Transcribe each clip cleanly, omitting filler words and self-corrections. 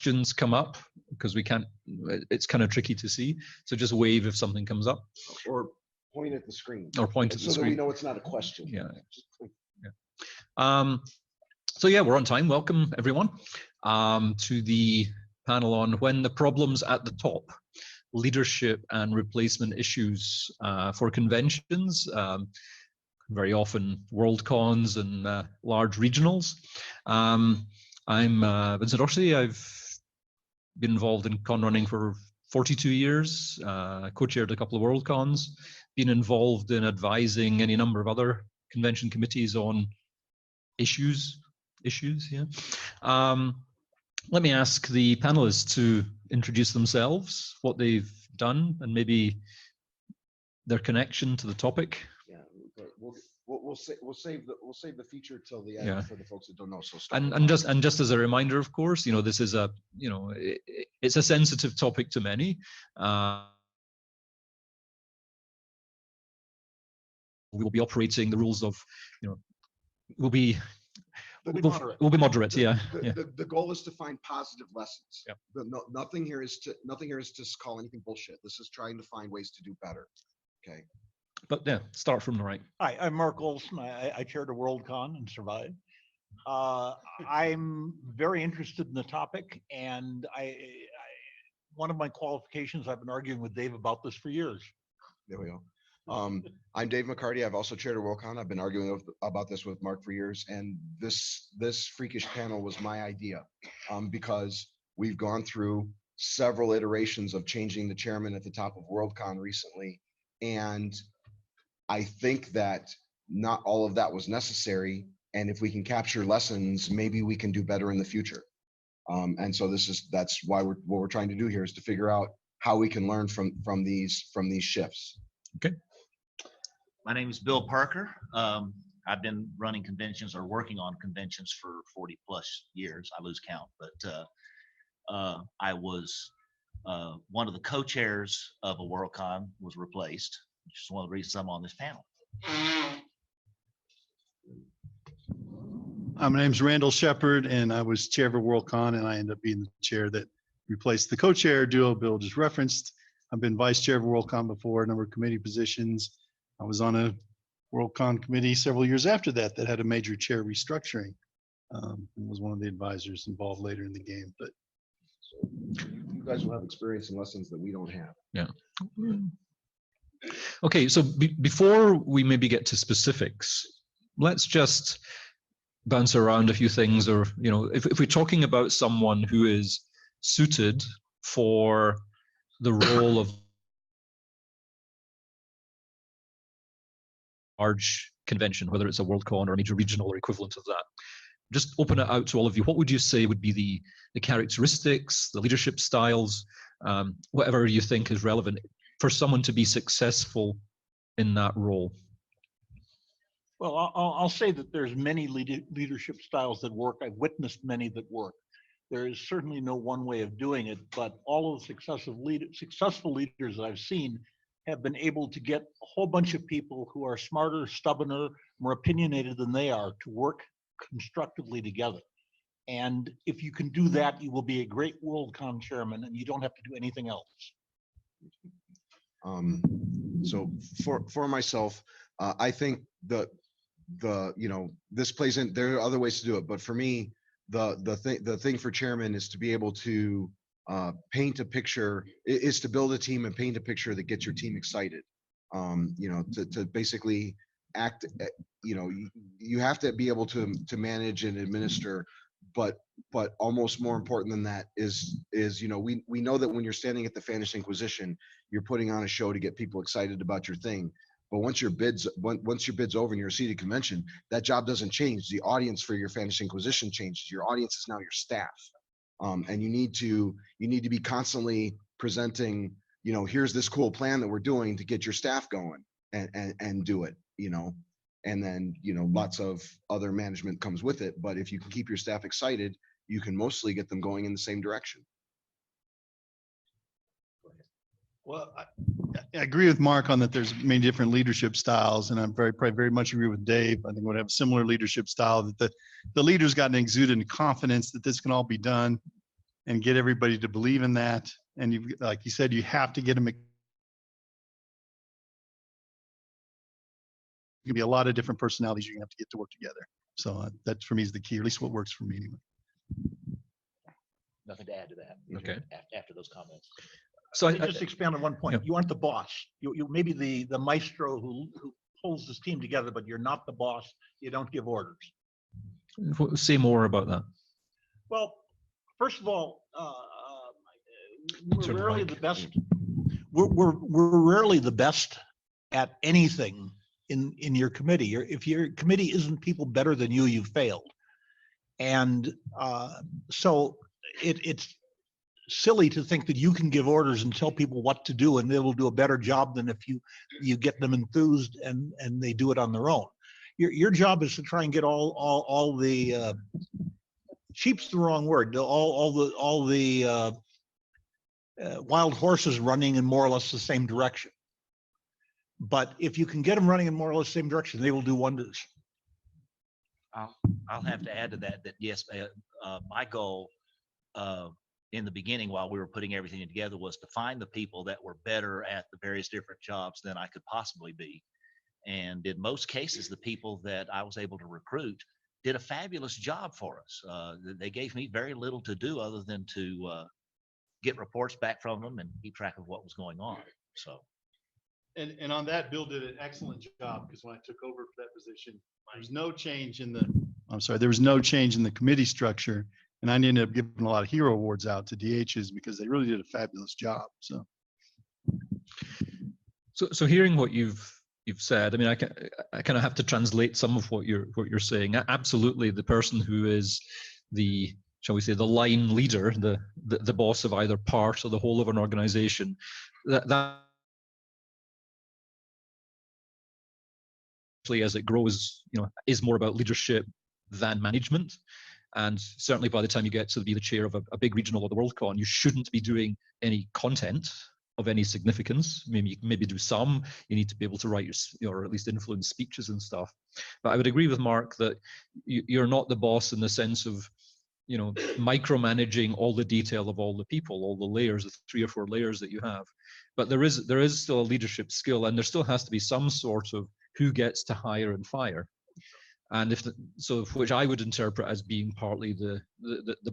questions come up, because it's kind of tricky to see. So just wave if something comes up. Or point at the screen. Or point at the screen. So that we know it's not a question. Yeah. So yeah, we're on time. Welcome everyone to the panel on when the problems at the top, leadership and replacement issues for conventions, very often Worldcons and large regionals. I'm Vincent Docherty. I've been involved in con running for 42 years, co-chaired a couple of Worldcons, been involved in advising any number of other convention committees on issues, yeah. Let me ask the panelists to introduce themselves, what they've done, and maybe their connection to the topic. Yeah, we'll save the feature till the end for the folks that don't know. So and just as a reminder, of course, this is it's a sensitive topic to many. We will be operating the rules of, we'll be moderate. The goal is to find positive lessons. Yep. Nothing here is to call anything bullshit. This is trying to find ways to do better. Okay. But yeah, start from the right. Hi, I'm Mark Olson. I chaired a Worldcon and survived. I'm very interested in the topic, and one of my qualifications, I've been arguing with Dave about this for years. There we go. I'm Dave McCarty. I've also chaired a Worldcon. I've been arguing about this with Mark for years, and this freakish panel was my idea, because we've gone through several iterations of changing the chairman at the top of Worldcon recently, and I think that not all of that was necessary, and if we can capture lessons, maybe we can do better in the future. And so that's why what we're trying to do here is to figure out how we can learn from these shifts. Okay. My name is Bill Parker. I've been running conventions or working on conventions for 40 plus years. I lose count, but I was one of the co-chairs of a Worldcon, was replaced, which is one of the reasons I'm on this panel. My name's Randall Shepard, and I was chair of a Worldcon, and I ended up being the chair that replaced the co-chair duo Bill just referenced. I've been vice chair of a Worldcon before, a number of committee positions. I was on a Worldcon committee several years after that had a major chair restructuring, and was one of the advisors involved later in the game. But so you guys will have experience and lessons that we don't have. Yeah. Okay, so before we maybe get to specifics, let's just bounce around a few things, or if we're talking about someone who is suited for the role of large convention, whether it's a Worldcon or a major regional or equivalent of that, just open it out to all of you. What would you say would be the characteristics, the leadership styles, whatever you think is relevant for someone to be successful in that role? Well, I'll say that there's many leadership styles that work. I've witnessed many that work. There is certainly no one way of doing it, but all of the successful leaders that I've seen have been able to get a whole bunch of people who are smarter, stubborner, more opinionated than they are to work constructively together. And if you can do that, you will be a great Worldcon chairman, and you don't have to do anything else. So for myself, I think this plays in. There are other ways to do it, but for me, the thing for chairman is to be able to paint a picture, is to build a team and paint a picture that gets your team excited. To basically act. You have to be able to manage and administer, but almost more important than that is we know that when you're standing at the finishing position, you're putting on a show to get people excited about your thing. But once your bid's over and you're a seated convention, that job doesn't change. The audience for your finishing position changes. Your audience is now your staff, and you need to be constantly presenting. Here's this cool plan that we're doing to get your staff going and do it. And then lots of other management comes with it. But if you can keep your staff excited, you can mostly get them going in the same direction. Well, I agree with Mark on that. There's many different leadership styles, and I'm very much agree with Dave. I think we'd have a similar leadership style, that the leaders got an exuded confidence that this can all be done. and get everybody to believe in that. And you, like you said, you have to get them. It can be a lot of different personalities you're gonna have to get to work together. So that for me is the key, or at least what works for me anyway. Nothing to add to that. Okay. After those comments. So Let me just expand on one point. Yeah. You aren't the boss. You may be the maestro who pulls this team together, but you're not the boss. You don't give orders. say more about that. Well, first of all, we're Turn the rarely mic. the best. We're rarely the best at anything in your committee. If your committee isn't people better than you, you've failed. And so it's silly to think that you can give orders and tell people what to do, and they will do a better job than if you get them enthused and they do it on their own. Your job is to try and get all the sheep's the wrong word. All the wild horses running in more or less the same direction. But if you can get them running in more or less the same direction, they will do wonders. I'll have to add to that yes, my goal in the beginning while we were putting everything together was to find the people that were better at the various different jobs than I could possibly be. And in most cases, the people that I was able to recruit did a fabulous job for us. They gave me very little to do other than to get reports back from them and keep track of what was going on. So. And on that, Bill did an excellent job, because when I took over for that position, there was no change in the, there was no change in the committee structure. And I ended up giving a lot of hero awards out to DHs because they really did a fabulous job. So hearing what you've said, I mean, I kind of have to translate some of what you're saying. Absolutely, the person who is the, shall we say, the line leader, the boss of either part or the whole of an organization, that as it grows, is more about leadership than management. And certainly by the time you get to be the chair of a big regional or the Worldcon, you shouldn't be doing any content of any significance. Maybe you can do some. You need to be able to write or at least influence speeches and stuff. But I would agree with Mark that you're not the boss in the sense of micromanaging all the detail of all the people, all the layers, the 3 or 4 layers that you have. But there is still a leadership skill, and there still has to be some sort of who gets to hire and fire. And which I would interpret as being partly the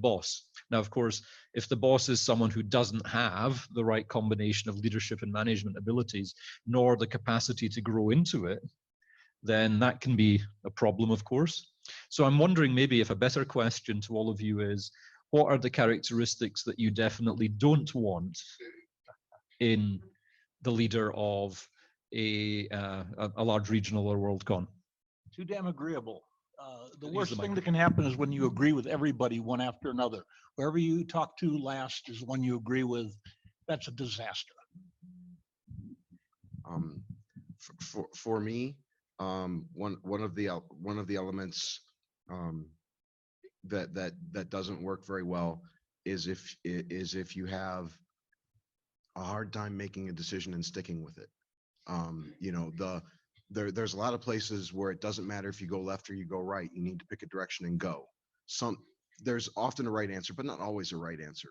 boss. Now, of course, if the boss is someone who doesn't have the right combination of leadership and management abilities, nor the capacity to grow into it, then that can be a problem, of course. So I'm wondering maybe if a better question to all of you is, what are the characteristics that you definitely don't want in the leader of a large regional or Worldcon? Too damn agreeable. The worst thing that can happen is when you agree with everybody one after another. Whoever you talk to last is one you agree with. That's a disaster. For me, one of the elements that doesn't work very well is if you have a hard time making a decision and sticking with it. There's a lot of places where it doesn't matter if you go left or you go right. You need to pick a direction and go. There's often a right answer, but not always a right answer.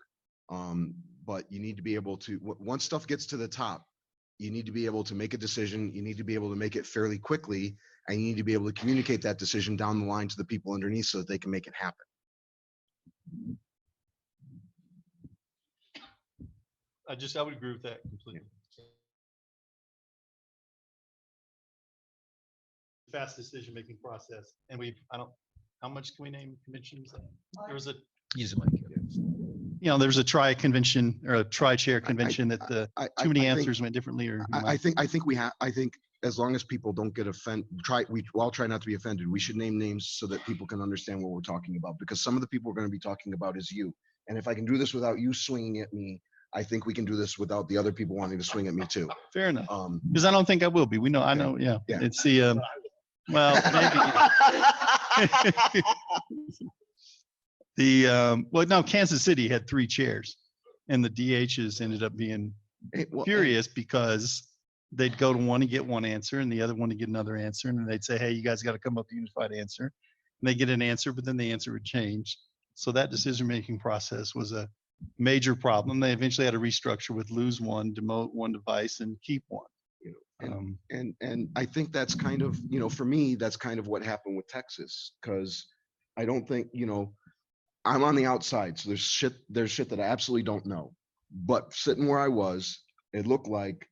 But you need to be able to, once stuff gets to the top, you need to be able to make a decision. You need to be able to make it fairly quickly, and you need to be able to communicate that decision down the line to the people underneath so that they can make it happen. I would agree with that completely. Fast decision-making process. And how much can we name conventions? There was Use the mic. There's a tri-convention or a tri-chair convention that too many answers went differently. Or I think as long as people don't get offended, we all try not to be offended. We should name names so that people can understand what we're talking about, because some of the people we're going to be talking about is you. And if I can do this without you swinging at me, I think we can do this without the other people wanting to swing at me too. Fair enough. Because I don't think I will be. We know. I know. Yeah. Yeah. It's the. Well, maybe. Kansas City had 3 chairs, and the DHs ended up being furious because they'd go to one to get one answer and the other one to get another answer, and they'd say, "Hey, you guys got to come up with a unified answer." And they get an answer, but then the answer would change. So that decision-making process was a major problem. They eventually had to restructure with lose one, demote one device, and keep one. You know, and I think that's kind of, you know, for me, that's kind of what happened with Texas, because I don't think, you know, I'm on the outside, so there's shit that I absolutely don't know. But sitting where I was, it looked like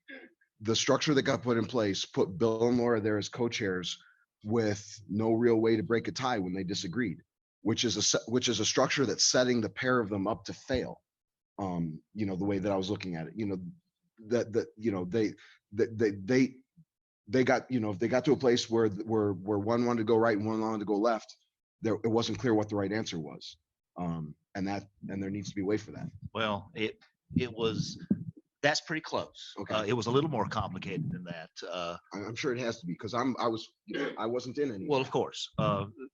the structure that got put in place put Bill and Laura there as co-chairs with no real way to break a tie when they disagreed, which is a structure that's setting the pair of them up to fail. You know, the way that I was looking at it, you know, that you know, they got, you know, if they got to a place where one wanted to go right and one wanted to go left, there it wasn't clear what the right answer was. And there needs to be a way for that. Well, it was, that's pretty close. Okay. It was a little more complicated than that. I'm sure it has to be, because I wasn't in any. Well, of course,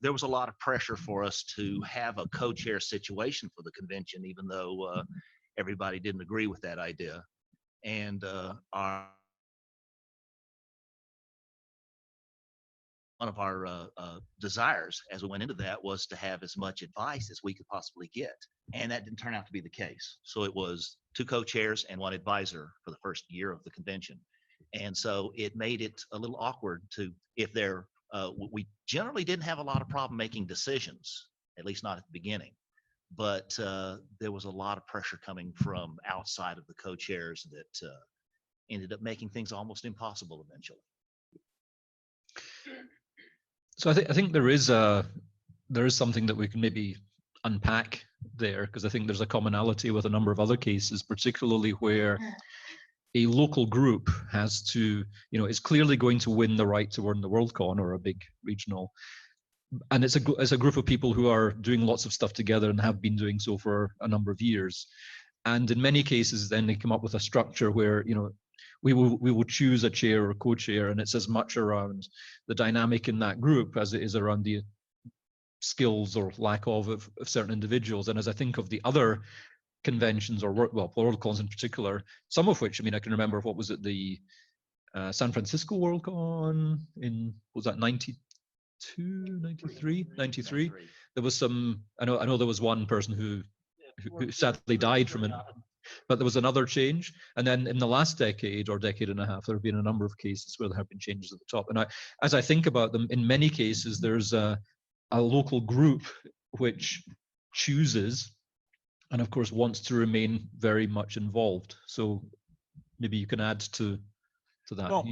there was a lot of pressure for us to have a co-chair situation for the convention, even though everybody didn't agree with that idea. And one of our desires as we went into that was to have as much advice as we could possibly get. And that didn't turn out to be the case. So it was 2 co-chairs and 1 advisor for the first year of the convention. And so it made it a little awkward to, if there, we generally didn't have a lot of problem making decisions, at least not at the beginning. But there was a lot of pressure coming from outside of the co-chairs that ended up making things almost impossible eventually. So I think there is something that we can maybe unpack there, because I think there's a commonality with a number of other cases, particularly where a local group has to, you know, is clearly going to win the right to run the Worldcon or a big regional, and it's a group of people who are doing lots of stuff together and have been doing so for a number of years. And in many cases, then they come up with a structure where, you know, we will choose a chair or co-chair, and it's as much around the dynamic in that group as it is around the skills or lack of certain individuals. And as I think of the other conventions, or Worldcons in particular, some of which, I mean, I can remember, what was it, the San Francisco Worldcon in, was that 92, 93? There was some, I know there was one person who sadly died from it. But there was another change. And then in the last decade or decade and a half, there have been a number of cases where there have been changes at the top. And as I think about them, in many cases, there's a local group which chooses and, of course, wants to remain very much involved. So maybe you can add to that. Well,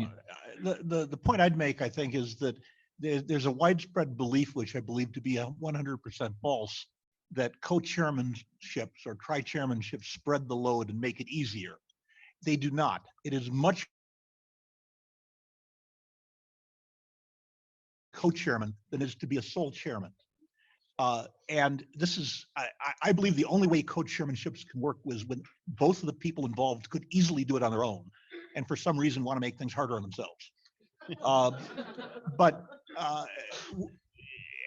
the point I'd make, I think, is that there's a widespread belief, which I believe to be 100% false, that co-chairmanships or tri-chairmanships spread the load and make it easier. They do not. It is much co-chairman than it is to be a sole chairman. And this is, I believe the only way co-chairmanships can work was when both of the people involved could easily do it on their own, and for some reason want to make things harder on themselves.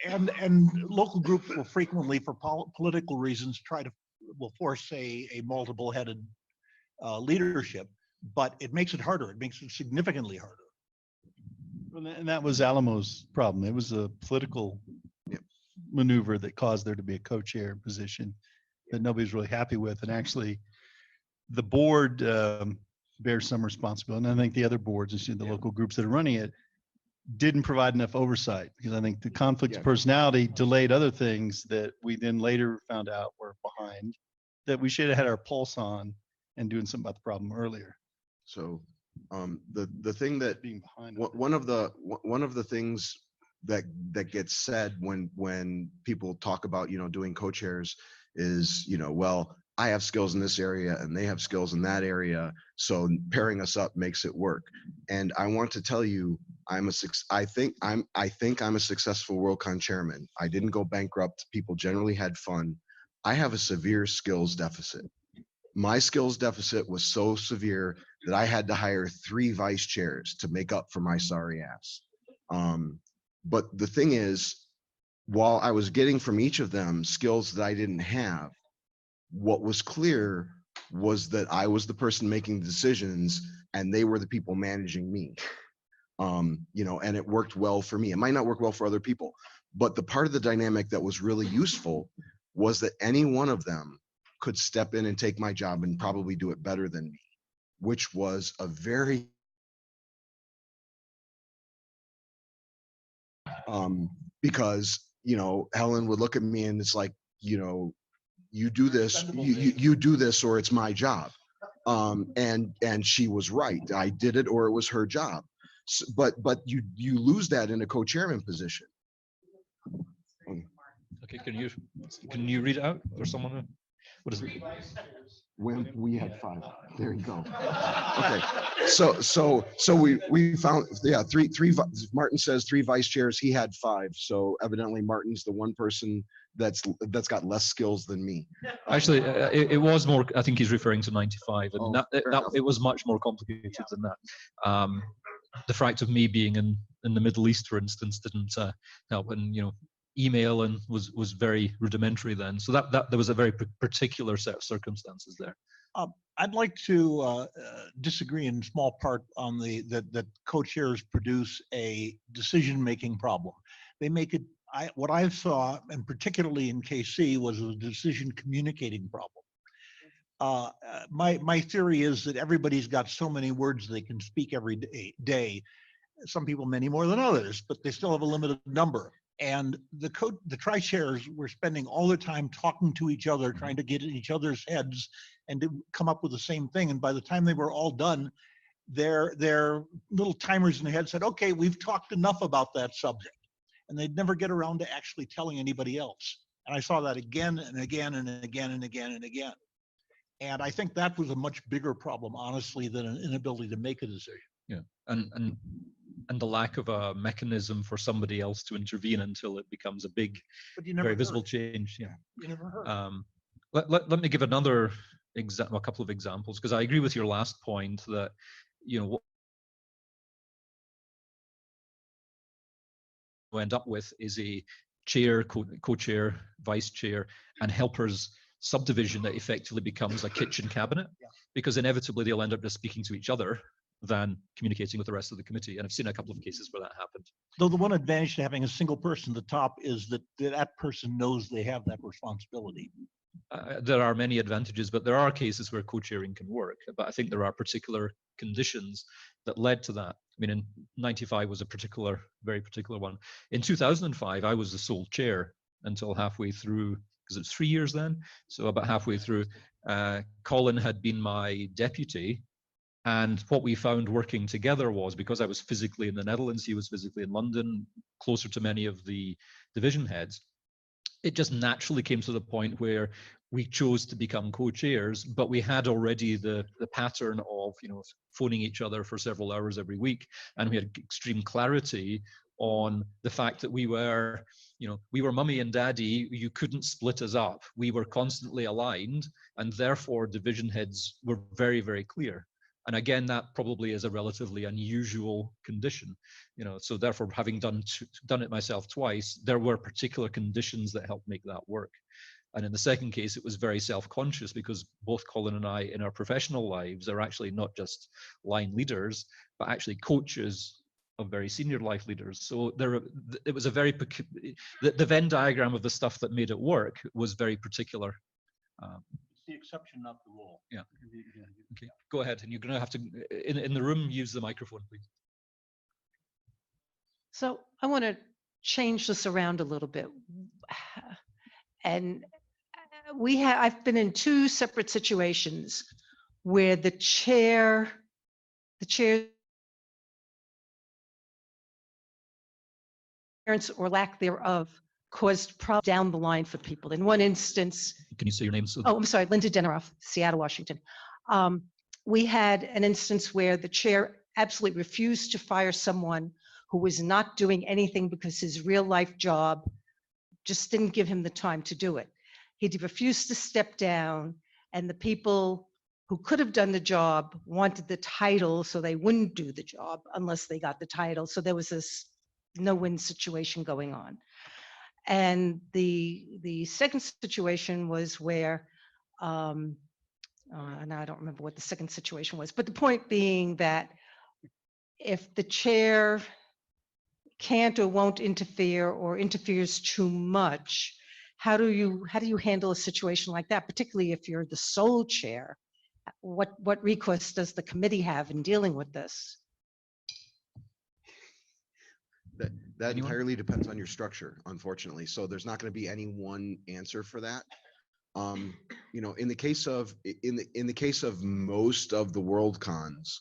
And local groups will frequently, for political reasons, will force a multiple-headed leadership, but it makes it harder. It makes it significantly harder. And that was Alamo's problem. It was a political maneuver that caused there to be a co-chair position that nobody's really happy with. And actually, the board bears some responsibility. And I think the other boards, the local groups that are running it, didn't provide enough oversight, because I think the conflict of personality delayed other things that we then later found out were behind, that we should have had our pulse on and doing something about the problem earlier. So the thing that Being behind one of the things that gets said when people talk about, you know, doing co-chairs is, you know, well, I have skills in this area and they have skills in that area, so pairing us up makes it work. And I want to tell you, I think I'm a successful Worldcon chairman. I didn't go bankrupt. People generally had fun. I have a severe skills deficit. My skills deficit was so severe that I had to hire 3 vice chairs to make up for my sorry ass. But the thing is, while I was getting from each of them skills that I didn't have, what was clear was that I was the person making decisions and they were the people managing me. You know, and it worked well for me. It might not work well for other people, but the part of the dynamic that was really useful was that any one of them could step in and take my job and probably do it better than me, which was a very because Helen would look at me and it's like, you do this, you do this, or it's my job. And she was right. I did it, or it was her job. But you lose that in a co-chairman position. Okay, can you read it out for someone? What is it? When we had 5. There you go. Okay. So we found, three. Martin says 3 vice chairs. He had 5. So evidently Martin's the one person that's got less skills than me. Actually, it was more. I think he's referring to 95, and it was much more complicated than that. The fact of me being in the Middle East, for instance, didn't help, and email and was very rudimentary then. So that there was a very particular set of circumstances there. I'd like to disagree in small part on that co-chairs produce a decision-making problem. They make it. What I saw, and particularly in KC, was a decision communicating problem. My theory is that everybody's got so many words they can speak every day. Some people many more than others, but they still have a limited number. And the tri-chairs were spending all their time talking to each other, trying to get in each other's heads and to come up with the same thing. And by the time they were all done, their little timers in their head said, okay, we've talked enough about that subject. And they'd never get around to actually telling anybody else. And I saw that again and again and again and again and again. And I think that was a much bigger problem, honestly, than an inability to make a decision. Yeah, and the lack of a mechanism for somebody else to intervene until it becomes a big, very visible change. Yeah, you never heard. Let me give another a couple of examples, because I agree with your last point that what we end up with is a chair, co-chair, vice chair, and helpers subdivision that effectively becomes a kitchen cabinet, because inevitably they'll end up just speaking to each other than communicating with the rest of the committee. And I've seen a couple of cases where that happened. Though the one advantage to having a single person at the top is that that person knows they have that responsibility. There are many advantages, but there are cases where co-chairing can work. But I think there are particular conditions that led to that. I mean, in 95 was a very particular one. In 2005, I was the sole chair until halfway through, because it was 3 years then. So about halfway through, Colin had been my deputy. And what we found working together was, because I was physically in the Netherlands, he was physically in London, closer to many of the division heads, it just naturally came to the point where we chose to become co-chairs, but we had already the pattern of phoning each other for several hours every week, and we had extreme clarity on the fact that we were mummy and daddy. You couldn't split us up. We were constantly aligned, and therefore division heads were very, very clear. And again, that probably is a relatively unusual condition, so therefore, having done it myself twice, there were particular conditions that helped make that work. And in the second case, it was very self-conscious, because both Colin and I in our professional lives are actually not just line leaders, but actually coaches of very senior life leaders. So it was a very, the Venn diagram of the stuff that made it work was very particular. The exception, not the rule. Yeah. Okay, go ahead. And you're going to have to, in the room, use the microphone, please. So I want to change this around a little bit. And I've been in 2 separate situations where the chair or lack thereof caused problems down the line for people. In one instance, can you say your name? I'm sorry, Linda Deneroff, Seattle, Washington. We had an instance where the chair absolutely refused to fire someone who was not doing anything because his real life job just didn't give him the time to do it. He refused to step down, and the people who could have done the job wanted the title, so they wouldn't do the job unless they got the title. So there was this no-win situation going on. And the second situation was where, and I don't remember what the second situation was, but the point being that if the chair can't or won't interfere or interferes too much, How do you handle a situation like that, particularly if you're the sole chair? What recourse does the committee have in dealing with this? That Anyone? entirely depends on your structure, unfortunately. So there's not going to be any one answer for that. You know, in the case of most of the Worldcons,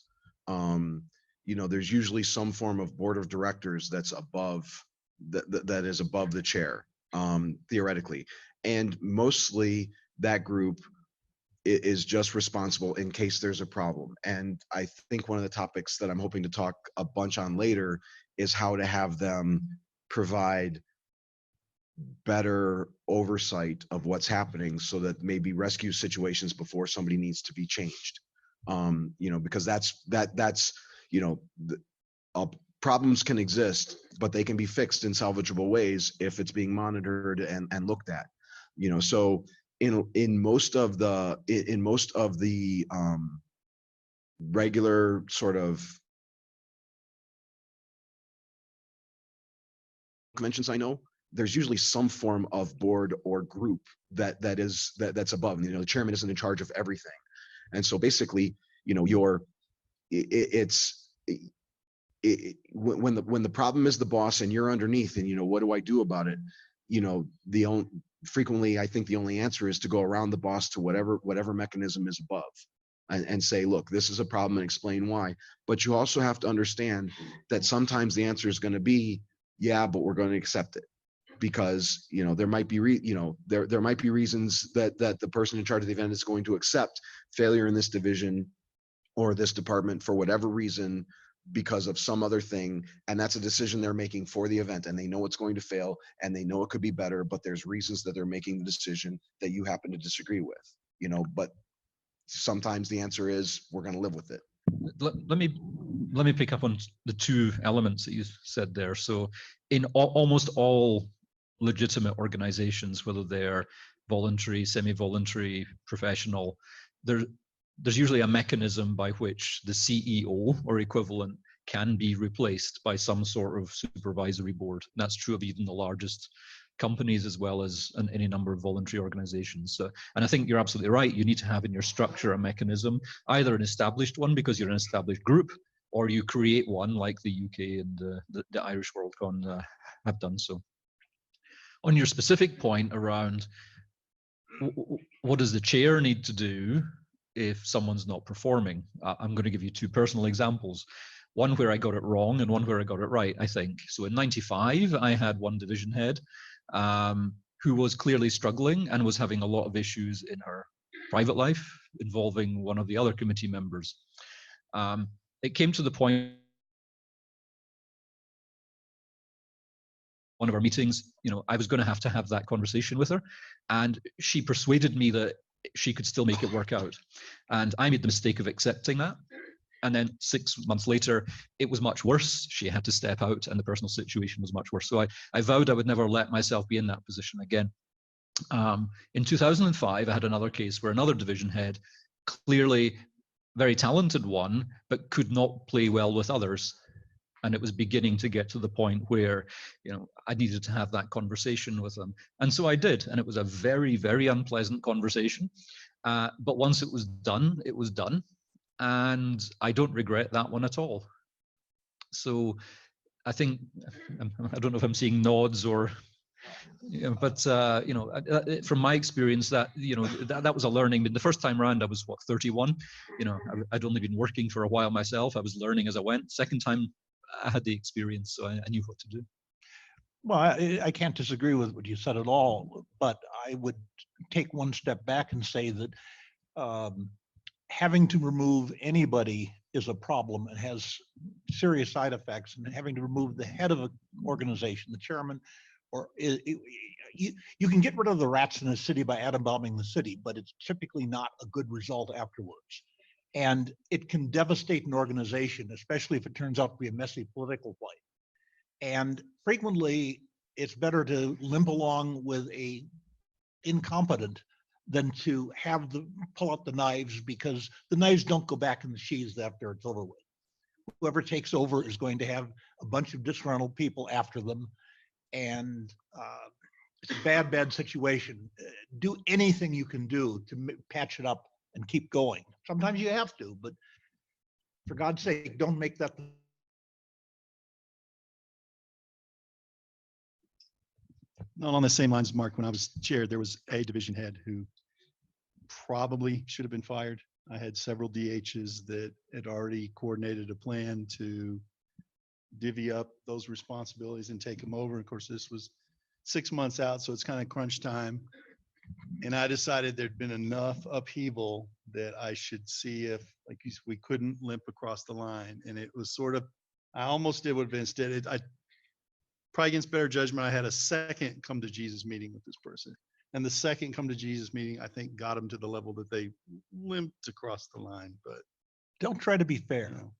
you know, there's usually some form of board of directors that's above that is above the chair, theoretically, and mostly that group is just responsible in case there's a problem. And I think one of the topics that I'm hoping to talk a bunch on later is how to have them provide better oversight of what's happening so that maybe rescue situations before somebody needs to be changed. You know, because that's you know, problems can exist, but they can be fixed in salvageable ways if it's being monitored and looked at. You know, so in most of the regular sort of conventions, I know there's usually some form of board or group that's above. You know, the chairman isn't in charge of everything, and so basically, you know, when the problem is the boss and you're underneath, and you know, what do I do about it? You know, frequently I think the only answer is to go around the boss to whatever mechanism is above, and say, look, this is a problem, and explain why. But you also have to understand that sometimes the answer is going to be, yeah, but we're going to accept it, because you know there might be there might be reasons that the person in charge of the event is going to accept failure in this division or this department for whatever reason, because of some other thing, and that's a decision they're making for the event, and they know it's going to fail and they know it could be better, but there's reasons that they're making the decision that you happen to disagree with, you know. But sometimes the answer is we're going to live with it. Let me pick up on the two elements that you said there. So in almost all legitimate organizations, whether they're voluntary, semi-voluntary, professional, there's usually a mechanism by which the CEO or equivalent can be replaced by some sort of supervisory board. And that's true of even the largest companies as well as any number of voluntary organizations. And I think you're absolutely right. You need to have in your structure a mechanism, either an established one because you're an established group, or you create one like the UK and the Irish Worldcon have done so. On your specific point around what does the chair need to do if someone's not performing, I'm going to give you two personal examples. One where I got it wrong and one where I got it right, I think. So in '95, I had one division head who was clearly struggling and was having a lot of issues in her private life involving one of the other committee members. It came to the point, one of our meetings, you know, I was going to have that conversation with her, and she persuaded me that she could still make it work out. And I made the mistake of accepting that. And then 6 months later, it was much worse. She had to step out and the personal situation was much worse. So I vowed I would never let myself be in that position again. In 2005, I had another case where another division head, clearly very talented one, but could not play well with others. And it was beginning to get to the point where, you know, I needed to have that conversation with them. And so I did. And it was a very, very unpleasant conversation. But once it was done, it was done. And I don't regret that one at all. So I think, I don't know if I'm seeing nods or, you know, but, you know, from my experience that, you know, that was a learning. The first time around, I was, what, 31? You know, I'd only been working for a while myself. I was learning as I went. Second time, I had the experience, so I knew what to do. Well, I can't disagree with what you said at all, but I would take one step back and say that having to remove anybody is a problem and has serious side effects, and having to remove the head of an organization, the chairman, or you can get rid of the rats in a city by atom bombing the city, but it's typically not a good result afterwards. And it can devastate an organization, especially if it turns out to be a messy political fight. And frequently, it's better to limp along with a incompetent than to have pull out the knives, because the knives don't go back in the sheaths after it's over with. Whoever takes over is going to have a bunch of disgruntled people after them. And it's a bad, bad situation. Do anything you can do to patch it up and keep going. Sometimes you have to, but for God's sake, don't make that. Not on the same lines, Mark. When I was chair, there was a division head who probably should have been fired. I had several DHs that had already coordinated a plan to divvy up those responsibilities and take them over. Of course, this was 6 months out, so it's kind of crunch time. And I decided there'd been enough upheaval that I should see if, like, we couldn't limp across the line. And it was sort of, I almost did what Vince did. I probably against better judgment, I had a second come to Jesus meeting with this person. And the second come to Jesus meeting, I think, got them to the level that they limped across the line. But Don't try to be fair. you know,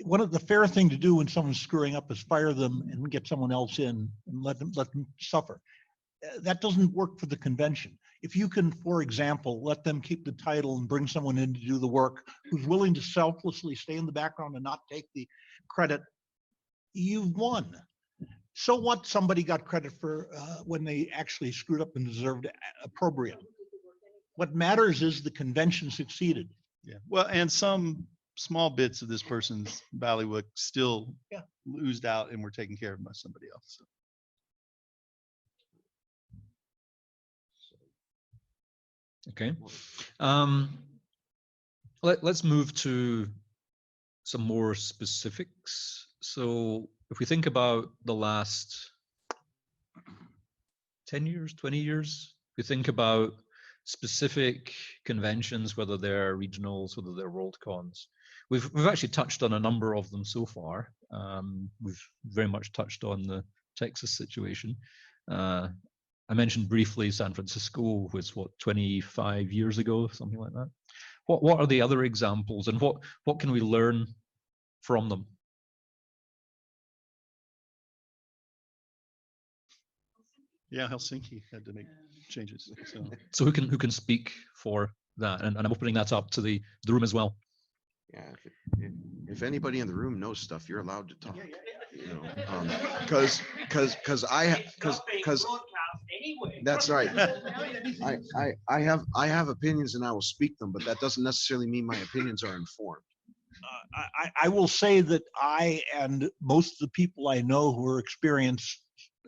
One of the fair thing to do when someone's screwing up is fire them and get someone else in and let them suffer. That doesn't work for the convention. If you can, for example, let them keep the title and bring someone in to do the work who's willing to selflessly stay in the background and not take the credit, you've won. So what somebody got credit for when they actually screwed up and deserved opprobrium. What matters is the convention succeeded. yeah. Well, and some small bits of this person's ballywick still oozed out and were taken care of by somebody else. So. Okay. Let's move to some more specifics. So if we think about the last 10 years, 20 years, if we think about specific conventions, whether they're regionals, whether they're Worldcons, we've actually touched on a number of them so far. We've very much touched on the Texas situation. I mentioned briefly San Francisco was what, 25 years ago, something like that. What are the other examples, and what can we learn from them? Yeah, Helsinki had to make changes. So who can speak for that? And I'm opening that up to the room as well. Yeah, if anybody in the room knows stuff, you're allowed to talk. You know, because that's right. I have opinions and I will speak them, but that doesn't necessarily mean my opinions are informed. I will say that I and most of the people I know who are experienced,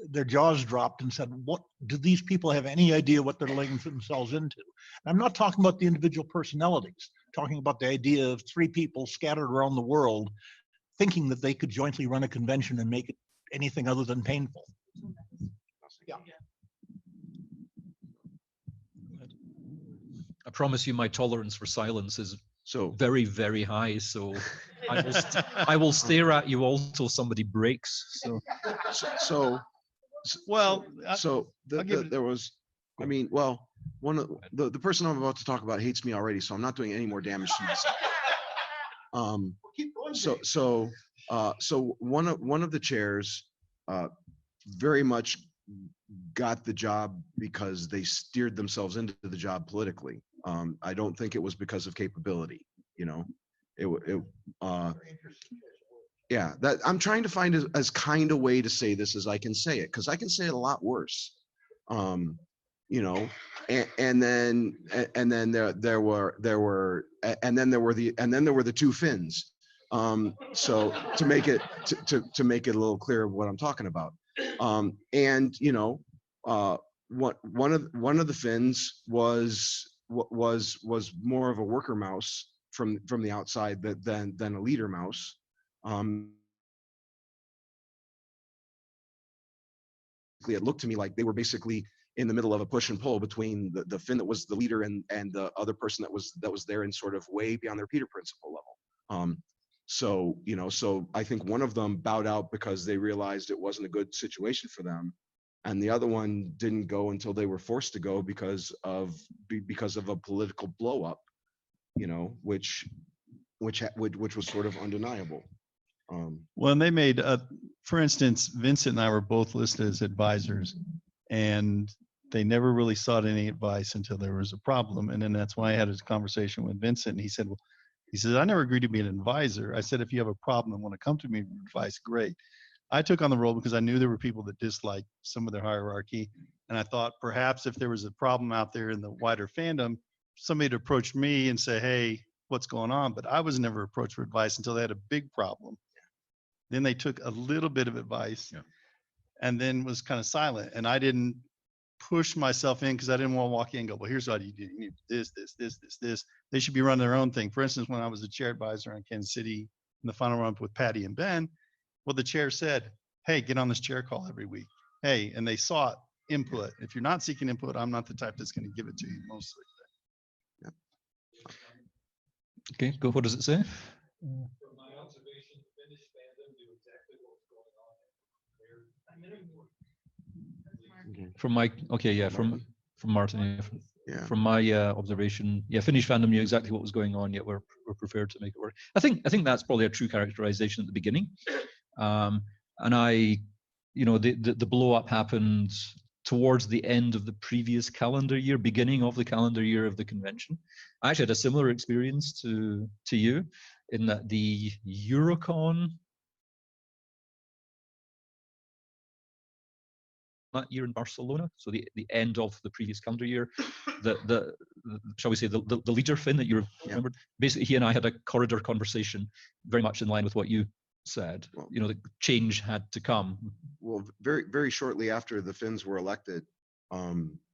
their jaws dropped and said, what do these people have any idea what they're letting themselves into? I'm not talking about the individual personalities, talking about the idea of 3 people scattered around the world thinking that they could jointly run a convention and make it anything other than painful. Yeah. I promise you my tolerance for silence is So very, very high. So I will stare at you all till somebody breaks. So Well, there was, I mean, well, one of the person I'm about to talk about hates me already, so I'm not doing any more damage to myself. So one of the chairs very much got the job because they steered themselves into the job politically. I don't think it was because of capability, you know. Yeah, that I'm trying to find as kind a way to say this as I can say it, because I can say it a lot worse. You know, and then there were the 2 Finns. So to make it to make it a little clearer what I'm talking about. And you know, one of the Finns was more of a worker mouse from the outside than a leader mouse. It looked to me like they were basically in the middle of a push and pull between the Finn that was the leader and the other person that was there and sort of way beyond their Peter principle level. So, you know, so I think one of them bowed out because they realized it wasn't a good situation for them. And the other one didn't go until they were forced to go because of a political blow up, you know, which was sort of undeniable. Well, and they made, for instance, Vincent and I were both listed as advisors, and they never really sought any advice until there was a problem. And then that's why I had a conversation with Vincent, and he said, well, I never agreed to be an advisor. I said, if you have a problem and want to come to me for advice, great. I took on the role because I knew there were people that disliked some of their hierarchy. And I thought perhaps if there was a problem out there in the wider fandom, somebody would approach me and say, hey, what's going on? But I was never approached for advice until they had a big problem. Then they took a little bit of advice and then was kind of silent. And I didn't push myself in because I didn't want to walk in and go, well, here's what you do. You need this. They should be running their own thing. For instance, when I was the chair advisor on Kansas City in the final run with Patty and Ben, well, the chair said, hey, get on this chair call every week. Hey, and they sought input. If you're not seeking input, I'm not the type that's going to give it to you mostly. Okay, go. What does it say? From my observation, the Finnish fandom knew exactly what was going on. From my from Martin. Yeah. From my observation, Finnish fandom knew exactly what was going on, yet we're prepared to make it work. I think that's probably a true characterization at the beginning, and the blow up happened towards the end of the previous calendar year, beginning of the calendar year of the convention. I actually had a similar experience to you, in that the Eurocon that year in Barcelona, so the end of the previous calendar year, the shall we say the leader, Finn, that you remembered, basically he and I had a corridor conversation very much in line with what you said. Well, the change had to come. Well, very, very shortly after the Finns were elected,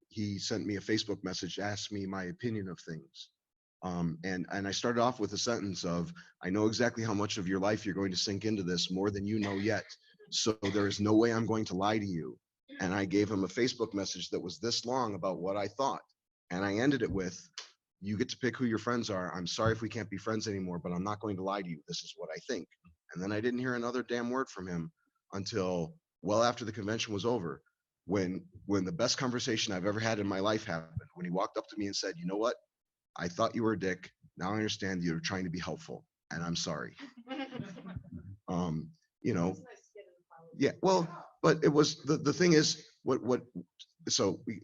he sent me a Facebook message, asked me my opinion of things. And I started off with a sentence of, I know exactly how much of your life you're going to sink into this, more than you know yet. So there is no way I'm going to lie to you. And I gave him a Facebook message that was this long about what I thought. And I ended it with, you get to pick who your friends are. I'm sorry if we can't be friends anymore, but I'm not going to lie to you. This is what I think. And then I didn't hear another damn word from him until well after the convention was over, when the best conversation I've ever had in my life happened, when he walked up to me and said, you know what? I thought you were a dick. Now I understand you're trying to be helpful, and I'm sorry. Yeah, well, but it was the thing is so we,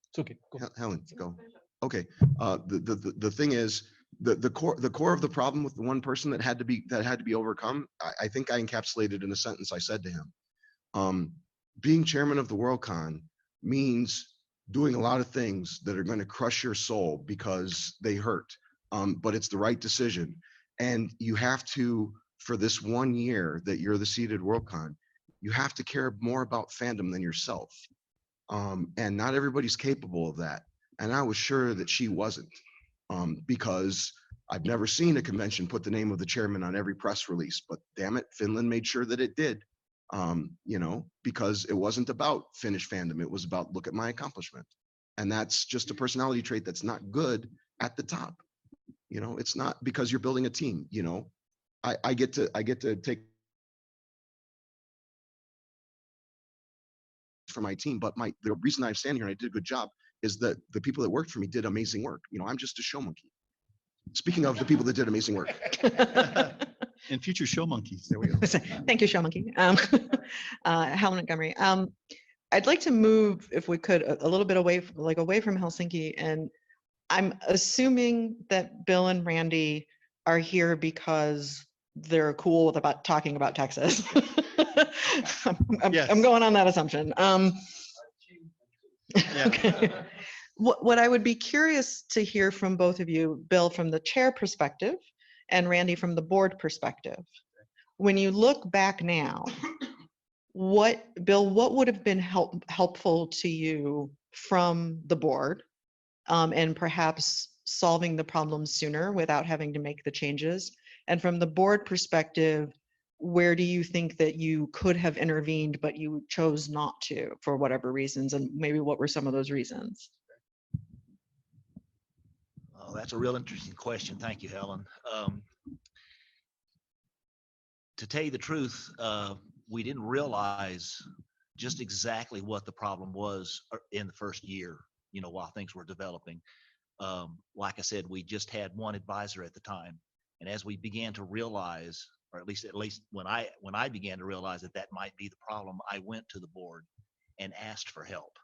It's okay. Go. Helen, go. Okay. The thing is, the core of the problem with the one person that had to be overcome, I think I encapsulated in a sentence I said to him. Being chairman of the Worldcon means doing a lot of things that are going to crush your soul because they hurt, but it's the right decision. And you have to, for this 1 year that you're the seated Worldcon, you have to care more about fandom than yourself. And not everybody's capable of that. And I was sure that she wasn't, because I've never seen a convention put the name of the chairman on every press release, but damn it, Finland made sure that it did, because it wasn't about Finnish fandom. It was about, look at my accomplishment. And that's just a personality trait that's not good at the top. It's not, because you're building a team. I get to take for my team, but the reason I stand here and I did a good job is that the people that worked for me did amazing work. I'm just a show monkey. Speaking of the people that did amazing work. And future show monkeys. There we go. Thank you, show monkey. Helen Montgomery. I'd like to move, if we could, a little bit away from Helsinki. And I'm assuming that Bill and Randy are here because they're cool with talking about Texas. I'm going on that assumption. Okay. What I would be curious to hear from both of you, Bill from the chair perspective and Randy from the board perspective. When you look back now, Bill, what would have been helpful to you from the board, and perhaps solving the problem sooner without having to make the changes? And from the board perspective, where do you think that you could have intervened, but you chose not to for whatever reasons? And maybe what were some of those reasons? Oh, that's a real interesting question. Thank you, Helen. To tell you the truth, we didn't realize just exactly what the problem was in the first year, while things were developing. Like I said, we just had one advisor at the time. And as we began to realize, or at least when I began to realize that might be the problem, I went to the board and asked for help.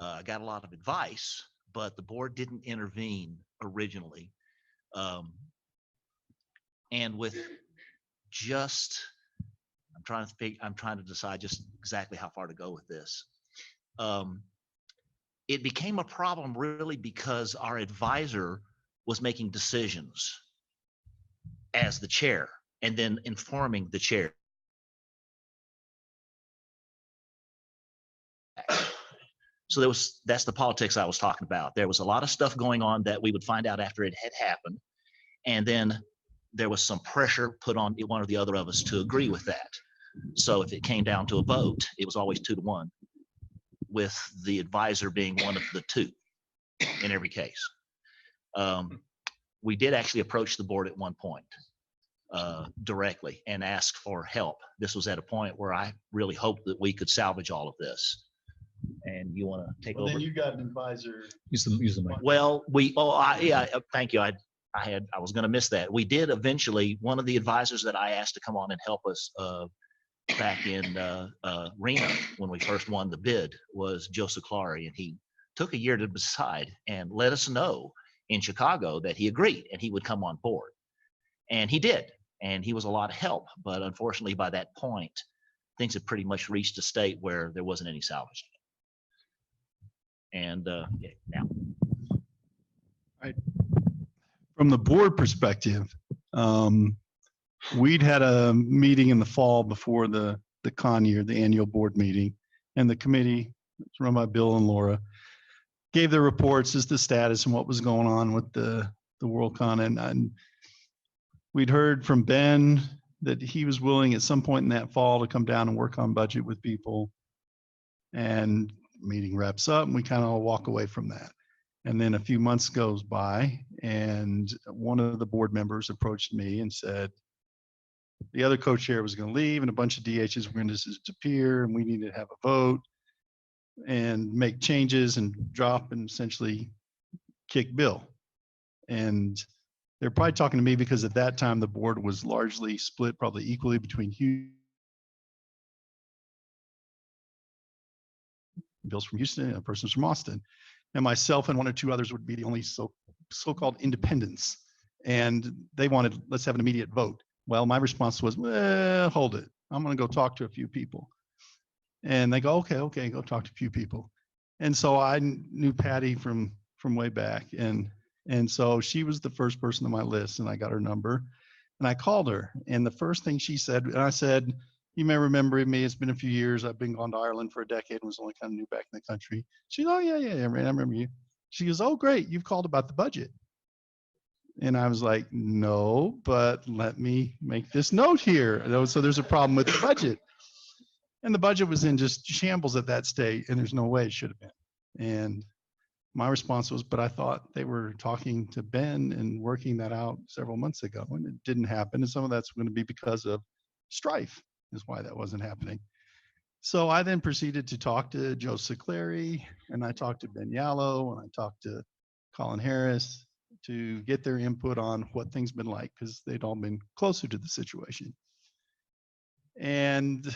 I got a lot of advice, but the board didn't intervene originally. And with just, I'm I'm trying to decide just exactly how far to go with this. It became a problem really because our advisor was making decisions as the chair and then informing the chair. So that's the politics I was talking about. There was a lot of stuff going on that we would find out after it had happened. And then there was some pressure put on one or the other of us to agree with that. So if it came down to a vote, it was always 2-1, with the advisor being one of the two in every case. We did actually approach the board at one point directly and ask for help. This was at a point where I really hoped that we could salvage all of this. And you want to take over? Then you got an advisor. Use the mic. Well, thank you. I was going to miss that. We did eventually. One of the advisors that I asked to come on and help us back in Reno when we first won the bid was Joseph Clary, and he took a year to decide and let us know in Chicago that he agreed and he would come on board, and he did, and he was a lot of help. But unfortunately, by that point, things had pretty much reached a state where there wasn't any salvaging. And now, From the board perspective, we'd had a meeting in the fall before the con year, the annual board meeting, and the committee, it's run by Bill and Laura, gave their reports as the status and what was going on with the Worldcon. And we'd heard from Ben that he was willing at some point in that fall to come down and work on budget with people. And meeting wraps up and we kind of walk away from that. And then a few months goes by and one of the board members approached me and said, the other co-chair was going to leave and a bunch of DHs were going to disappear and we need to have a vote and make changes and drop and essentially kick Bill. And they're probably talking to me because at that time the board was largely split, probably equally between Bill's from Houston and a person's from Austin. And myself and one or two others would be the only so-called independents. And they wanted, let's have an immediate vote. Well, my response was, well, hold it. I'm going to go talk to a few people. And they go, okay, go talk to a few people. And so I knew Patty from way back. And so she was the first person on my list and I got her number and I called her. And the first thing she said, and I said, you may remember me, it's been a few years. I've been gone to Ireland for a decade and was only kind of new back in the country. She goes, oh yeah, I remember you. She goes, oh great, you've called about the budget. And I was like, no, but let me make this note here. So there's a problem with the budget. And the budget was in just shambles at that state and there's no way it should have been. And my response was, but I thought they were talking to Ben and working that out several months ago and it didn't happen. And some of that's going to be because of strife is why that wasn't happening. So I then proceeded to talk to Joe Clary and I talked to Ben Yallow and I talked to Colin Harris to get their input on what things been like because they'd all been closer to the situation. And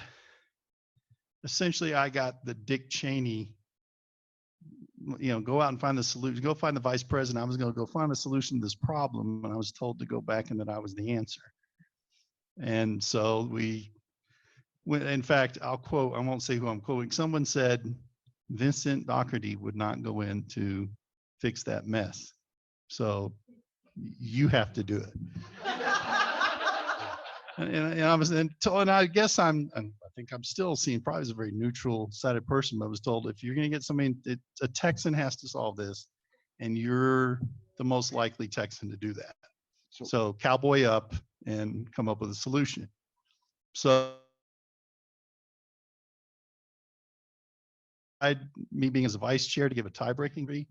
essentially I got the Dick Cheney, go out and find the solution, go find the vice president. I was going to go find a solution to this problem and I was told to go back and that I was the answer. And so in fact, I'll quote, I won't say who I'm quoting. Someone said, Vincent Docherty would not go in to fix that mess. So you have to do it. and I guess I think I'm still seen probably as a very neutral sided person, but I was told if you're going to get somebody, a Texan has to solve this and you're the most likely Texan to do that. So cowboy up and come up with a solution. So me being as a vice chair to give a tie-breaking read,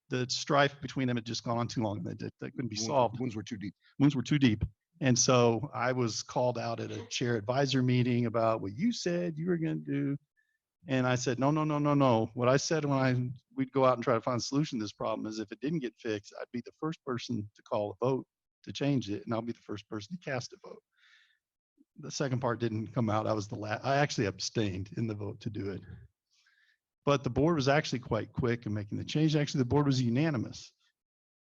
the strife between them had just gone on too long. That couldn't be solved. Wounds were too deep. Wounds were too deep. And so I was called out at a chair advisor meeting about what you said you were going to do. And I said, no. What I said when we'd go out and try to find a solution to this problem is if it didn't get fixed, I'd be the first person to call a vote to change it. And I'll be the first person to cast a vote. The second part didn't come out. I was the last. I actually abstained in the vote to do it. But the board was actually quite quick in making the change. Actually, the board was unanimous.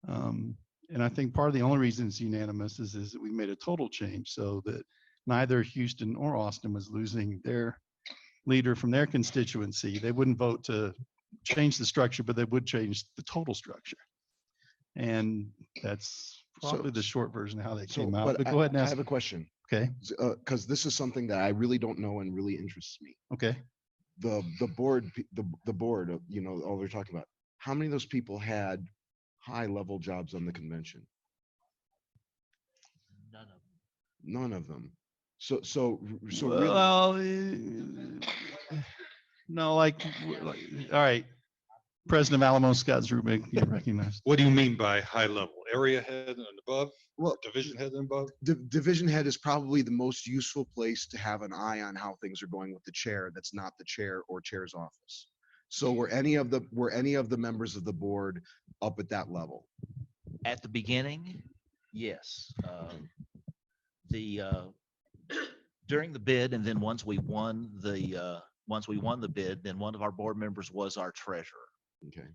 And I think part of the only reason it's unanimous is that we made a total change so that neither Houston or Austin was losing their leader from their constituency. They wouldn't vote to change the structure, but they would change the total structure. And that's probably the short version of how they came out. But go ahead and I ask. have a question. Okay. Because this is something that I really don't know and really interests me. Okay. The board, you know, all they're talking about. How many of those people had high level jobs on the convention? None of them. So really, Well, no, all right. President of Alamo, Scott Zrubik, you're recognized. What do you mean by high level? Area head and above? well, Division head and above? division head is probably the most useful place to have an eye on how things are going with the chair. That's not the chair or chair's office. So were any of the members of the board up at that level? At the beginning, yes. During the bid, and then once we won the bid, then one of our board members was our treasurer. Okay.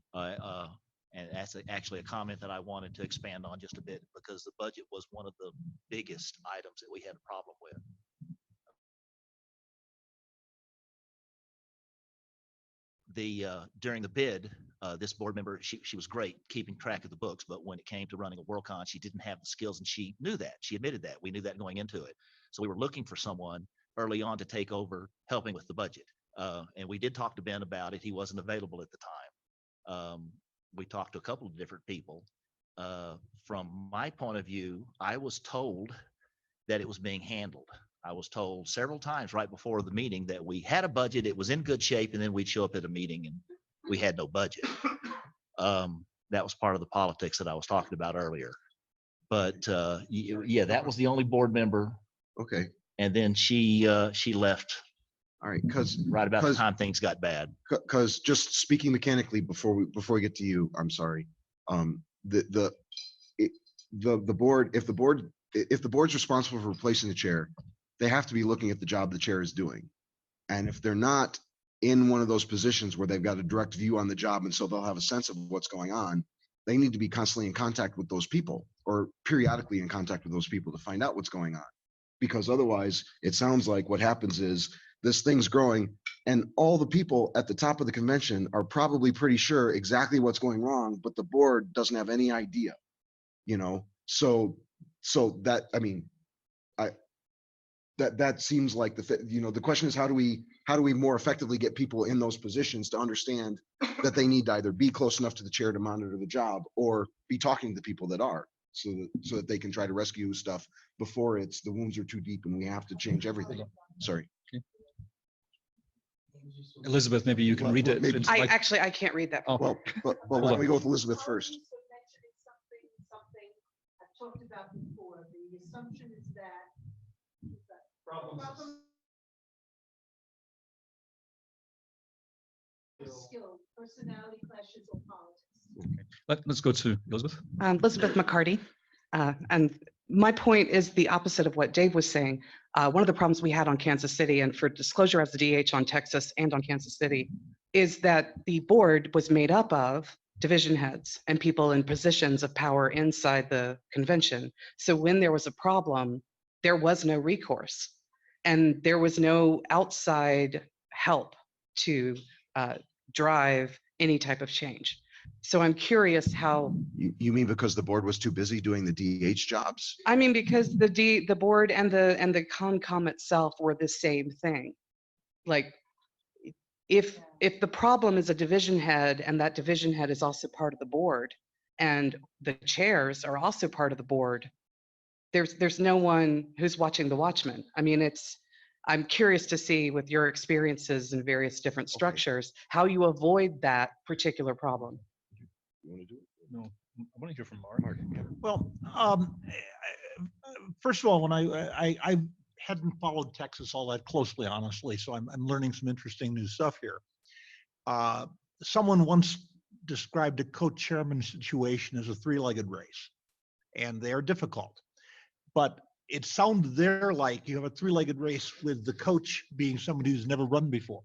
And that's actually a comment that I wanted to expand on just a bit, because the budget was one of the biggest items that we had a problem with. During the bid, this board member, she was great keeping track of the books, but when it came to running a Worldcon, she didn't have the skills, and she knew that. She admitted that. We knew that going into it. So we were looking for someone early on to take over helping with the budget. And we did talk to Ben about it. He wasn't available at the time. We talked to a couple of different people. From my point of view, I was told that it was being handled. I was told several times right before the meeting that we had a budget, it was in good shape, and then we'd show up at a meeting and we had no budget. That was part of the politics that I was talking about earlier. But yeah, that was the only board member. Okay. And then she left All right. Because right about the time things got bad. Because just speaking mechanically before we get to you, I'm sorry. The board, if the board's responsible for replacing the chair, they have to be looking at the job the chair is doing. And if they're not in one of those positions where they've got a direct view on the job, and so they'll have a sense of what's going on, they need to be constantly in contact with those people, or periodically in contact with those people, to find out what's going on. Because otherwise, it sounds like what happens is this thing's growing, and all the people at the top of the convention are probably pretty sure exactly what's going wrong, but the board doesn't have any idea, you know? So that, I mean, that seems like the question is, how do we more effectively get people in those positions to understand that they need to either be close enough to the chair to monitor the job, or be talking to the people that are, so that they can try to rescue stuff before the wounds are too deep and we have to change everything. Sorry. Okay. Elizabeth, maybe you can read it. Maybe. I can't read that. Oh. Well, why don't we go with Elizabeth first? Something I've talked about before. The assumption is that skill, personality clashes, or politics. Let's go to Elizabeth. Elizabeth McCarty. And my point is the opposite of what Dave was saying. One of the problems we had on Kansas City, and for disclosure as the DH on Texas and on Kansas City, is that the board was made up of division heads and people in positions of power inside the convention. So when there was a problem, there was no recourse, and there was no outside help to drive any type of change. So I'm curious how. You mean because the board was too busy doing the DH jobs? I mean, because the board and the CONCOM itself were the same thing. Like, if the problem is a division head, and that division head is also part of the board, and the chairs are also part of the board, there's no one who's watching the watchman. I mean, I'm curious to see, with your experiences in various different structures, how you avoid that particular problem. You want to do it? No, I want to hear from Mark. Well, first of all, when I hadn't followed Texas all that closely, honestly, so I'm learning some interesting new stuff here. Someone once described a co-chairman situation as a three-legged race, and they are difficult. But it sounded there like you have a three-legged race with the coach being somebody who's never run before.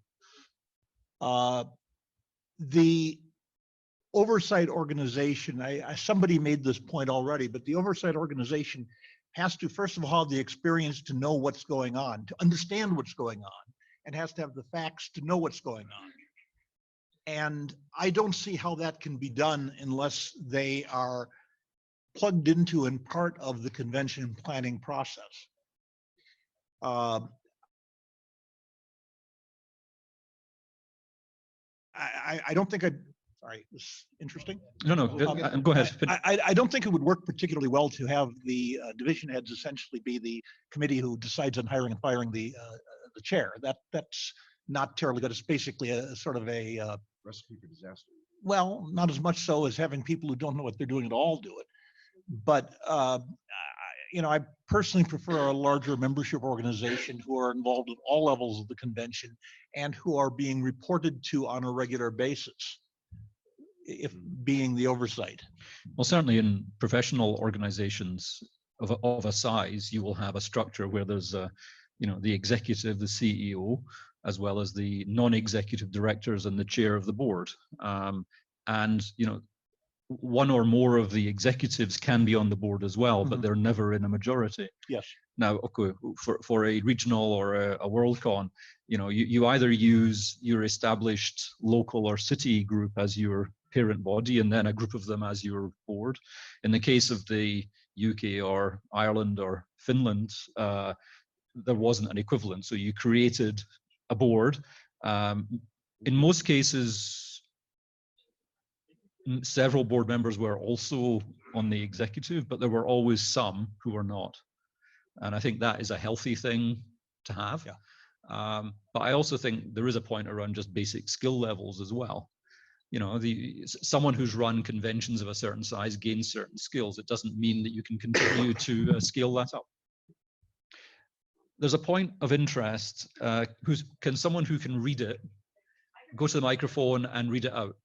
oversight organization, somebody made this point already, but the oversight organization has to, first of all, have the experience to know what's going on, to understand what's going on, and has to have the facts to know what's going on. And I don't see how that can be done unless they are plugged into and part of the convention planning process. I don't think sorry, this is interesting. No, go ahead. I don't think it would work particularly well to have the division heads essentially be the committee who decides on hiring and firing the chair. That's not terribly good. It's basically a sort of a Recipe for disaster. well, not as much so as having people who don't know what they're doing at all do it. But I personally prefer a larger membership organization who are involved at all levels of the convention and who are being reported to on a regular basis, if being the oversight. Well, certainly in professional organizations of a size, you will have a structure where there's the executive, the CEO, as well as the non-executive directors and the chair of the board. And one or more of the executives can be on the board as well, but they're never in a majority. Yes. Now, okay, for a regional or a Worldcon, you either use your established local or city group as your parent body, and then a group of them as your board. In the case of the UK or Ireland or Finland, there wasn't an equivalent, so you created a board. In most cases, several board members were also on the executive, but there were always some who were not. And I think that is a healthy thing to have. Yeah. But I also think there is a point around just basic skill levels as well. Someone who's run conventions of a certain size gains certain skills. It doesn't mean that you can continue to scale that up. There's a point of interest. Can someone who can read it go to the microphone and read it out?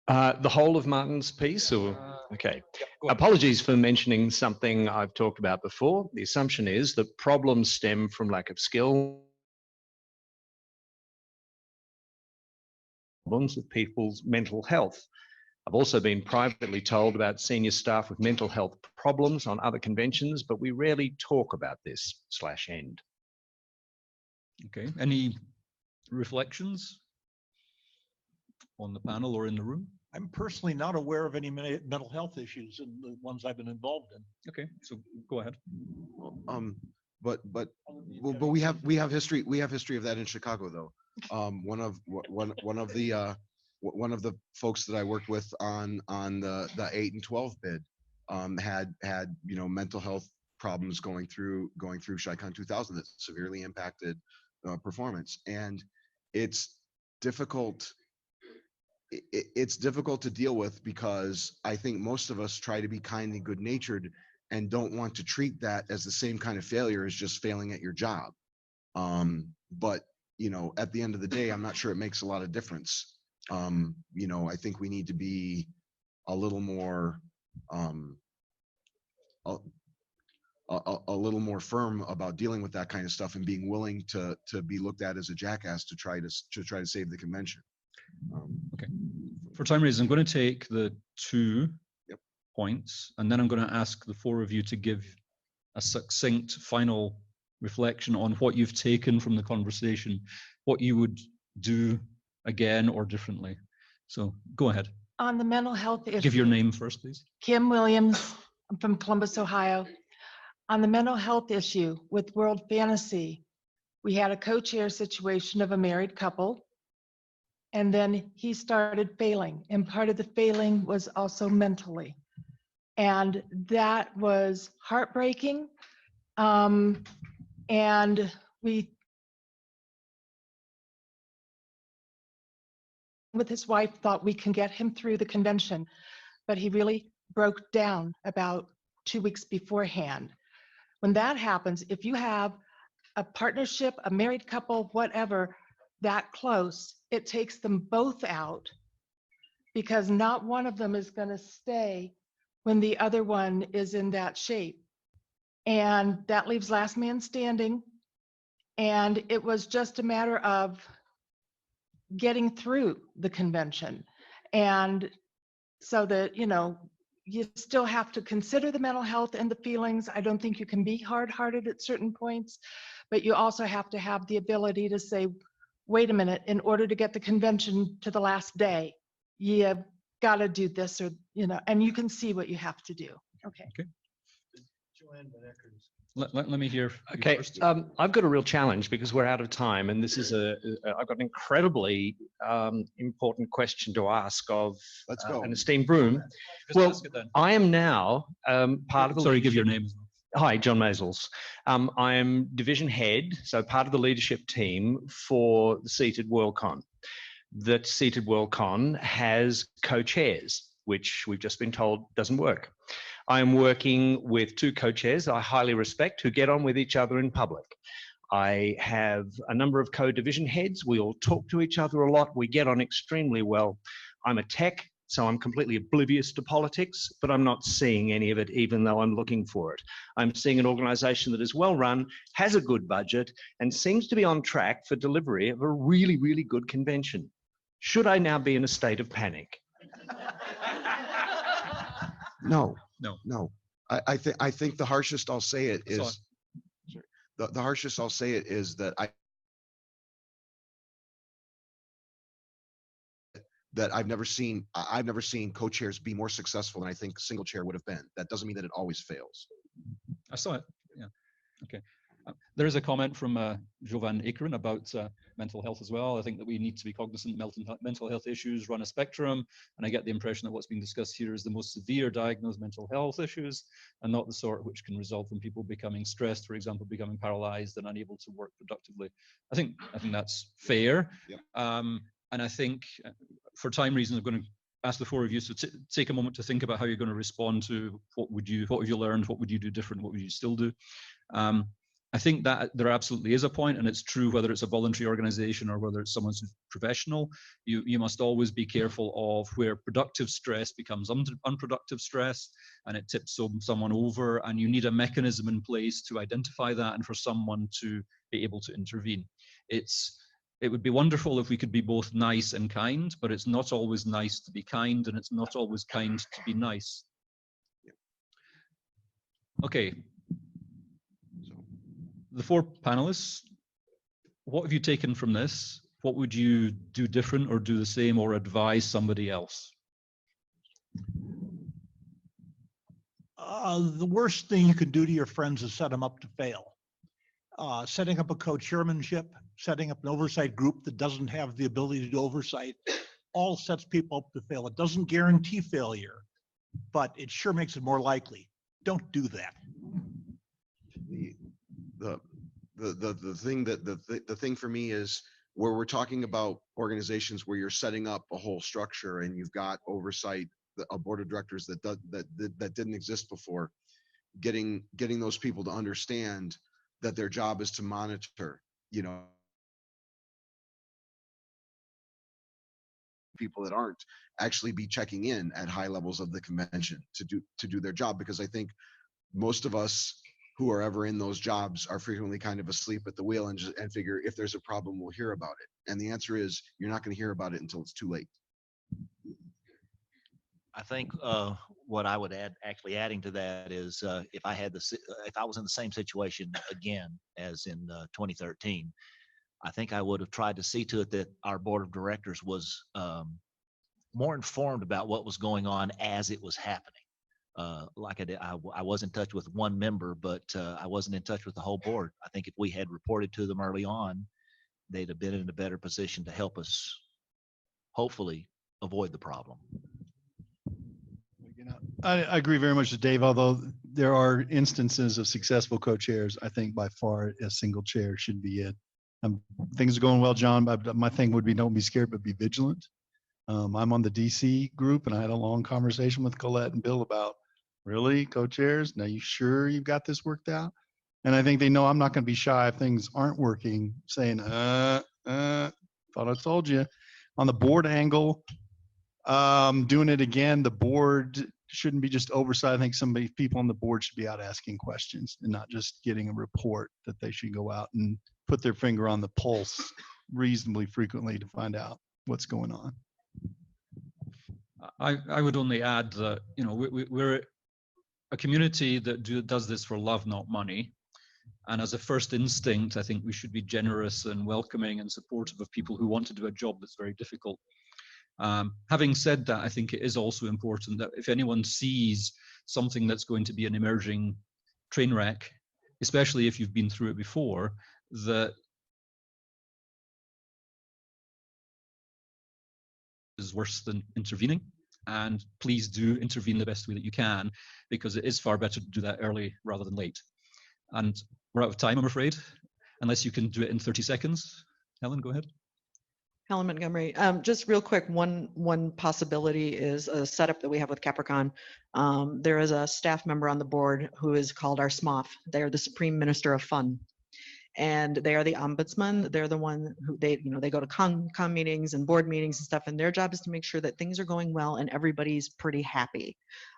The whole of Martin's piece, or okay. Apologies for mentioning something I've talked about before. The assumption is that problems stem from lack of skill, problems with people's mental health. I've also been privately told about senior staff with mental health problems on other conventions, but we rarely talk about this /end. Okay, any reflections on the panel or in the room? I'm personally not aware of any mental health issues in the ones I've been involved in. Okay, so go ahead. But we have history of that in Chicago though. One of the folks that I worked with on the 8 and 12 bid had mental health problems going through ChiCon 2000 that severely impacted performance, and it's difficult. It's difficult to deal with because I think most of us try to be kind and good-natured and don't want to treat that as the same kind of failure as just failing at your job. But at the end of the day, I'm not sure it makes a lot of difference. I think we need to be a little more a little more firm about dealing with that kind of stuff and being willing to be looked at as a jackass to try to save the convention. Okay. For time reasons, I'm going to take the 2 points, and then I'm going to ask the 4 of you to give a succinct final reflection on what you've taken from the conversation, what you would do again or differently. So go ahead. On the mental health issue. Give your name first, please. Kim Williams. I'm from Columbus, Ohio. On the mental health issue with World Fantasy, we had a co-chair situation of a married couple. And then he started failing, and part of the failing was also mentally. And that was heartbreaking. And we, with his wife, thought we can get him through the convention, but he really broke down about 2 weeks beforehand. When that happens, if you have a partnership, a married couple, whatever, that close, it takes them both out, because not one of them is going to stay when the other one is in that shape. And that leaves last man standing. And it was just a matter of getting through the convention. And so that, you still have to consider the mental health and the feelings. I don't think you can be hard-hearted at certain points, but you also have to have the ability to say, wait a minute, in order to get the convention to the last day, you've got to do this, or, and you can see what you have to do. Okay. Let me hear. you Okay, first. I've got a real challenge because we're out of time, and this is I've got an incredibly important question to ask of Let's go. an esteemed room. Just Well, ask it then. I am now part of the Sorry, give your leadership- name as well. Hi, John Maisels. I am division head, so part of the leadership team for the Seated Worldcon. That Seated Worldcon has co-chairs, which we've just been told doesn't work. I'm working with two co-chairs I highly respect who get on with each other in public. I have a number of co-division heads. We all talk to each other a lot. We get on extremely well. I'm a tech, so I'm completely oblivious to politics, but I'm not seeing any of it, even though I'm looking for it. I'm seeing an organization that is well run, has a good budget, and seems to be on track for delivery of a really, really good convention. Should I now be in a state of panic? No, No. no. I think the harshest I'll say it Sorry. is the harshest I'll say it is that I've never seen co-chairs be more successful than I think single chair would have been. That doesn't mean that it always fails. I saw it. Yeah. Okay. There is a comment from Jovan Akron about mental health as well. I think that we need to be cognizant mental health issues run a spectrum. And I get the impression that what's being discussed here is the most severe diagnosed mental health issues and not the sort which can result from people becoming stressed, for example, becoming paralyzed and unable to work productively. I think that's fair. Yep. And I think for time reasons, I'm going to ask the four of you to take a moment to think about how you're going to respond to what have you learned, what would you do different, what would you still do. I think that there absolutely is a point, and it's true whether it's a voluntary organization or whether it's someone who's professional. You must always be careful of where productive stress becomes unproductive stress and it tips someone over, and you need a mechanism in place to identify that and for someone to be able to intervene. It would be wonderful if we could be both nice and kind, but it's not always nice to be kind, and it's not always kind to be nice. Okay. The four panelists, what have you taken from this? What would you do different or do the same or advise somebody else? The worst thing you can do to your friends is set them up to fail. Setting up a co-chairmanship, setting up an oversight group that doesn't have the ability to do oversight, all sets people up to fail. It doesn't guarantee failure, but it sure makes it more likely. Don't do that. The thing for me is where we're talking about organizations where you're setting up a whole structure and you've got oversight, a board of directors that didn't exist before, getting those people to understand that their job is to monitor, people that aren't actually be checking in at high levels of the convention to do their job, because I think most of us who are ever in those jobs are frequently kind of asleep at the wheel and figure if there's a problem, we'll hear about it. And the answer is you're not going to hear about it until it's too late. I think what I would adding to that is if I was in the same situation again as in 2013, I think I would have tried to see to it that our board of directors was more informed about what was going on as it was happening. Like I did, I was in touch with one member, but I wasn't in touch with the whole board. I think if we had reported to them early on, they'd have been in a better position to help us hopefully avoid the problem. I agree very much with Dave, although there are instances of successful co-chairs. I think by far a single chair should be it. Things are going well, John, but my thing would be don't be scared, but be vigilant. I'm on the DC group, and I had a long conversation with Colette and Bill about, really, co-chairs? Now you sure you've got this worked out? And I think they know I'm not going to be shy if things aren't working, saying, thought I told you. On the board angle, doing it again, the board shouldn't be just oversight. I think people on the board should be out asking questions and not just getting a report, that they should go out and put their finger on the pulse reasonably frequently to find out what's going on. I would only add that, you know, we're a community that does this for love, not money. And as a first instinct, I think we should be generous and welcoming and supportive of people who want to do a job that's very difficult. Having said that, I think it is also important that if anyone sees something that's going to be an emerging train wreck, especially if you've been through it before, that is worse than intervening. And please do intervene the best way that you can, because it is far better to do that early rather than late. And we're out of time, I'm afraid, unless you can do it in 30 seconds. Helen, go ahead. Helen Montgomery, just real quick, one possibility is a setup that we have with Capricorn. There is a staff member on the board who is called our SMOF. They are the Supreme Minister of Fun. And they are the ombudsman. They're the one who they go to com meetings and board meetings and stuff, and their job is to make sure that things are going well and everybody's pretty happy.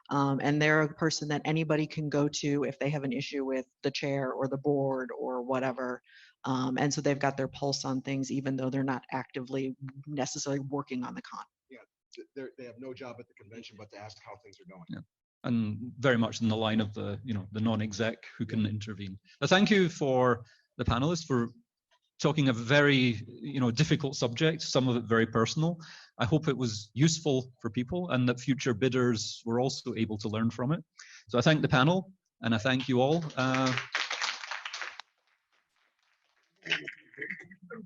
And they're a person that anybody can go to if they have an issue with the chair or the board or whatever. And so they've got their pulse on things, even though they're not actively necessarily working on the con. Yeah, they have no job at the convention but to ask how things are going. Yeah. And very much in the line of the, the non-exec who can intervene. But thank you for the panelists for talking a very, difficult subject, some of it very personal. I hope it was useful for people and that future bidders were also able to learn from it. So I thank the panel and I thank you all.